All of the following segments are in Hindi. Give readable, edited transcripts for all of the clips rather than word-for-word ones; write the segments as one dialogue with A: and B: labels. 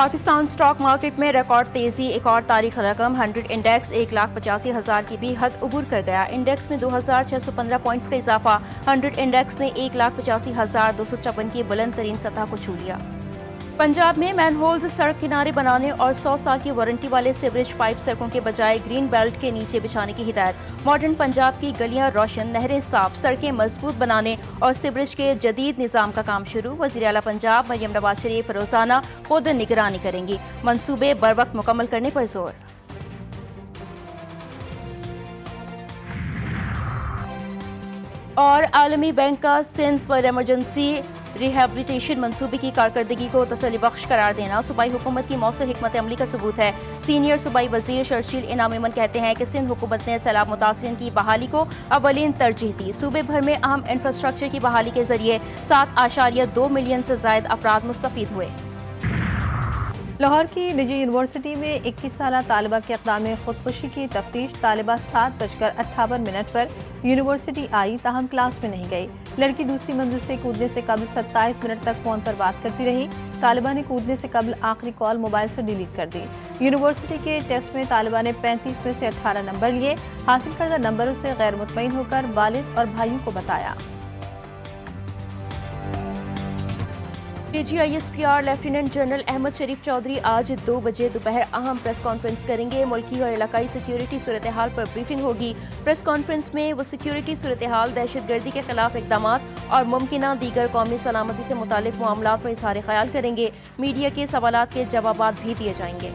A: पाकिस्तान स्टॉक मार्केट में रिकॉर्ड तेजी, एक और तारीख रकम 100 इंडेक्स 1,85,000 की भी हद उबूर कर गया। इंडेक्स में 2,615 पॉइंट्स का इजाफा। 100 इंडेक्स ने 1,85,256 की बुलंद तरीन सतह को छू लिया। पंजाब में मैनहोल्स सड़क किनारे बनाने और 100 साल की वारंटी वाले सीवरेज पाइप सड़कों के बजाय ग्रीन बेल्ट के नीचे बिछाने की हिदायत। मॉडर्न पंजाब की गलियां रोशन, नहरें साफ, सड़कें मजबूत बनाने और सीवरेज के जदीद निजाम का काम शुरू। वज़ीर आला पंजाब मरियम नवाज शरीफ रोजाना खुद निगरानी करेंगी। मंसूबे बर वक्त मुकम्मल करने पर जोर। और आलमी बैंक का सिंध पर इमरजेंसी रिहेबिलिटेशन मंसूबे की कारकर्दगी को तसल्ली बख्श करार देना सूबाई हुकूमत की मौसर हिकमत अमली का सबूत है। सीनियर सूबाई वजीर शर्शील इनाम इमन कहते हैं कि सिंध हुकूमत ने सैलाब मुतासिरीन की बहाली को अवलीन तरजीह दी। सूबे भर में अहम इंफ्रास्ट्रक्चर की बहाली के जरिए 7.2 मिलियन से ज्यादा अफराद मुस्तफीद हुए।
B: लाहौर की निजी यूनिवर्सिटी में 21 साला तालिबा के इक़दाम खुदकुशी की तफ्तीश। तालिबा 7:58 पर यूनिवर्सिटी आई, ताहम क्लास में नहीं गई। लड़की दूसरी मंजिल से कूदने से कबल 27 मिनट तक फोन पर बात करती रही। तालिबा ने कूदने से कबल आखिरी कॉल मोबाइल से डिलीट कर दी। यूनिवर्सिटी के टेस्ट में तालिबा ने 35 में से 18 नंबर लिए। हासिल करदा नंबरों से गैर मुतमईन होकर वालिद और भाइयों को बताया।
A: DGISPR लेफ्टिनेंट जनरल अहमद शरीफ चौधरी आज 2 बजे दोपहर अहम प्रेस कॉन्फ्रेंस करेंगे। मुल्की और इलाकाई सिक्योरिटी सूरत हाल पर ब्रीफिंग होगी। प्रेस कॉन्फ्रेंस में वो सिक्योरिटी सूरत हाल, दहशतगर्दी के खिलाफ इकदाम और मुमकिन दीगर कौमी सलामती से मुतालिक मामला पर इज़हार ख्याल करेंगे। मीडिया के सवालात के जवाब भी दिए जाएंगे।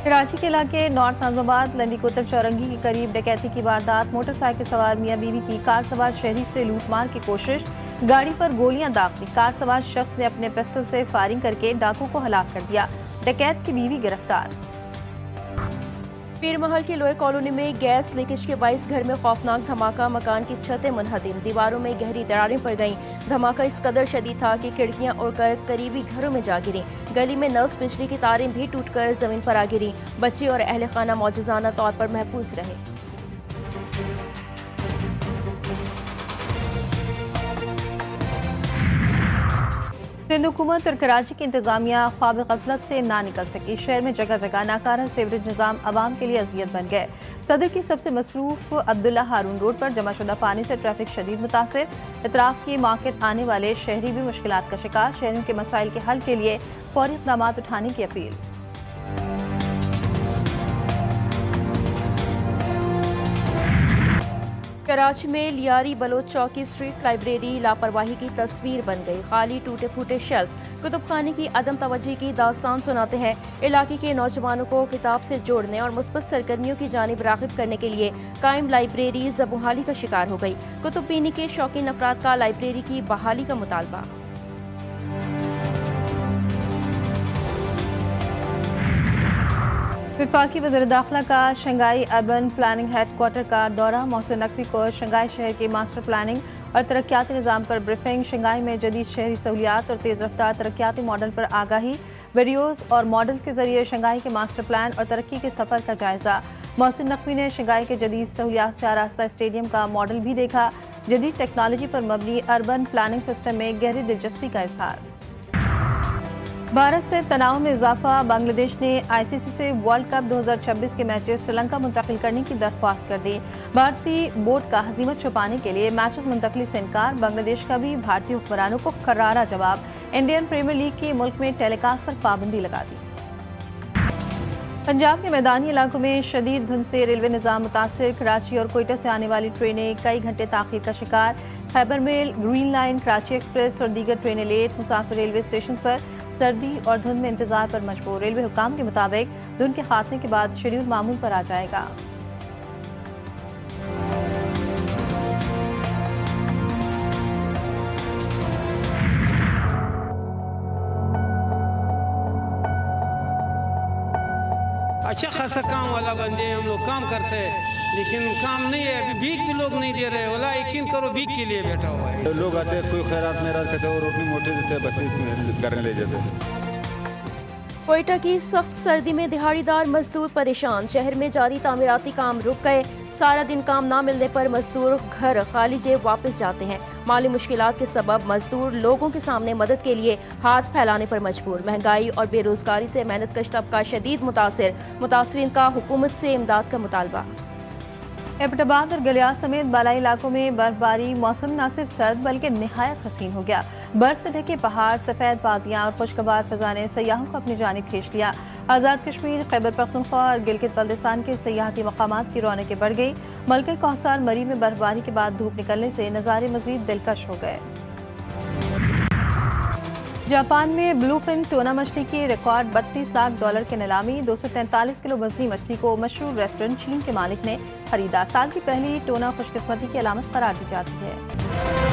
B: कराची के इलाके नॉर्थ नाज़िमाबाद लंडी कोतब चौरंगी के करीब डकैती की वारदात। मोटरसाइकिल सवार मियां बीवी की कार सवार शहरी से लूटमार की कोशिश। गाड़ी पर गोलियां दाग दी। कार सवार शख्स ने अपने पिस्टल से फायरिंग करके डाकू को हलाक कर दिया। डकैत की बीवी गिरफ्तार।
A: पीरमहल की लोहे कॉलोनी में गैस लीकेज के बाइस घर में खौफनाक धमाका। मकान की छतें मुनहदिम, दीवारों में गहरी दरारें पड़ गईं। धमाका इस कदर शदीद था कि खिड़कियां उड़कर करीबी घरों में जा गिरी। गली में नस बिजली की तारें भी टूटकर जमीन पर आ गिरी। बच्चे और अहले खाना मौजूजाना तौर पर महफूज रहे।
B: सिंध हुकूमत और कराची की इंतजामिया ख्वाब गफलत से ना निकल सकी। शहर में जगह जगह नाकारा सीवरेज निज़ाम आवाम के लिए अजियत बन गए। सदर की सबसे मसरूफ अब्दुल्ला हारून रोड पर जमाशुदा पानी से ट्रैफिक शदीद मुतासिर। इतराफ की मार्केट आने वाले शहरी भी मुश्किलात का शिकार। शहरों के मसाइल के हल के लिए फौरी इक़दाम उठाने की अपील।
A: कराची में लियारी बलोच चौकी स्ट्रीट लाइब्रेरी लापरवाही की तस्वीर बन गई। खाली टूटे फूटे शेल्फ कुतुब खाने की अदम तवज्जो की दास्तान सुनाते हैं। इलाके के नौजवानों को किताब से जोड़ने और मुस्बत सरगर्मियों की जानिब राग़िब करने के लिए कायम लाइब्रेरी ज़बूहाली का शिकार हो गई। कुतुब पीने के शौकीन अफराद का लाइब्रेरी की बहाली का मुतालबा।
B: वफाकी वज़ीर दाखिला का Shanghai urban planning head quarter का दौरा। मोहसिन नकवी को शंघाई शहर के मास्टर प्लानिंग और तरक्याती निज़ाम पर ब्रीफिंग। शंघाई में जदीद शहरी सहूलियात और तेज़ रफ्तार तरक्याती मॉडल पर आगाही। वीडियोज़ और मॉडल्स के जरिए शंघाई के मास्टर प्लान और तरक्की के सफ़र का जायजा। मोहसिन नकवी ने शंघाई के जदीद सहूलियात से आरास्ता स्टेडियम का मॉडल भी देखा। जदीद टेक्नोलॉजी पर मबनी अर्बन प्लानिंग सिस्टम में गहरी दिलचस्पी का इजहार। भारत से तनाव में इजाफा। बांग्लादेश ने ICC से वर्ल्ड कप 2026 के मैचेस श्रीलंका मुंतकिल करने की दरख्वास्त कर दी। भारतीय बोर्ड का हजीमत छुपाने के लिए मैचेस मुंतकली से इनकार। बांग्लादेश का भी भारतीय हुक्मरानों को करारा जवाब। इंडियन प्रीमियर लीग की मुल्क में टेलीकास्ट पर पाबंदी लगा दी। पंजाब के मैदानी इलाकों में शदीद धुंध से रेलवे निज़ाम मुतासिर। कराची और कोयटा से आने वाली ट्रेनें कई घंटे ताख़ीर का शिकार। Khyber mail, green line, Karachi express और दीगर ट्रेनें लेट। मुसाफिर रेलवे स्टेशन पर सर्दी और धुंध में इंतजार पर मजबूर। रेलवे हुकाम के मुताबिक धुंध के खात्मे के बाद शेड्यूल मामूल पर आ जाएगा।
C: अच्छा खासा काम वाला बंदे हम लोग काम करते हैं, लेकिन काम नहीं है। अभी भीख भी लोग नहीं दे रहे। वाला यकीन करो भीख के लिए बैठा हुआ है।
D: लोग आते हैं, कोई खैरात मेरा करते और रोटी मोटे देते हैं, बस इसमें घर ले जाते हैं।
A: कोयटा की सख्त सर्दी में दिहाड़ीदार मजदूर परेशान। शहर में जारी तामीराती काम रुक गए। सारा दिन काम न मिलने पर मजदूर घर खाली जेब वापस जाते हैं। माली मुश्किलात के सबब मजदूर लोगों के सामने मदद के लिए हाथ फैलाने पर मजबूर। महंगाई और बेरोजगारी से मेहनतकश तबका शदीद मुतासिर। मुतासरीन का हुकूमत से इमदाद का मुतालबा।
B: एबटाबाद और गलियात समेत बालाई इलाकों में बर्फबारी मौसम न सिर्फ सर्द बल्कि निहायत हसीन हो गया। बर्फ से ढके पहाड़, सफेद वादियां और खुशगवार फजा ने सयाहों को अपनी जानिब खींच लिया। आज़ाद कश्मीर, खैबर पख्तूनख्वा और गिलगित बल्तिस्तान के सयाहती मकामात की रौनकें बढ़ गई। मलके कौसार मरी में बर्फबारी के बाद धूप निकलने से नज़ारे मजीद दिलकश हो गए। जापान में ब्लूफिन टूना मछली की रिकॉर्ड $32 लाख की नीलामी। 243 किलो वजनी मछली को मशहूर रेस्टोरेंट चीन के मालिक ने खरीदा। साल की पहली टूना खुशकिस्मती की अलामत करार दी जाती है।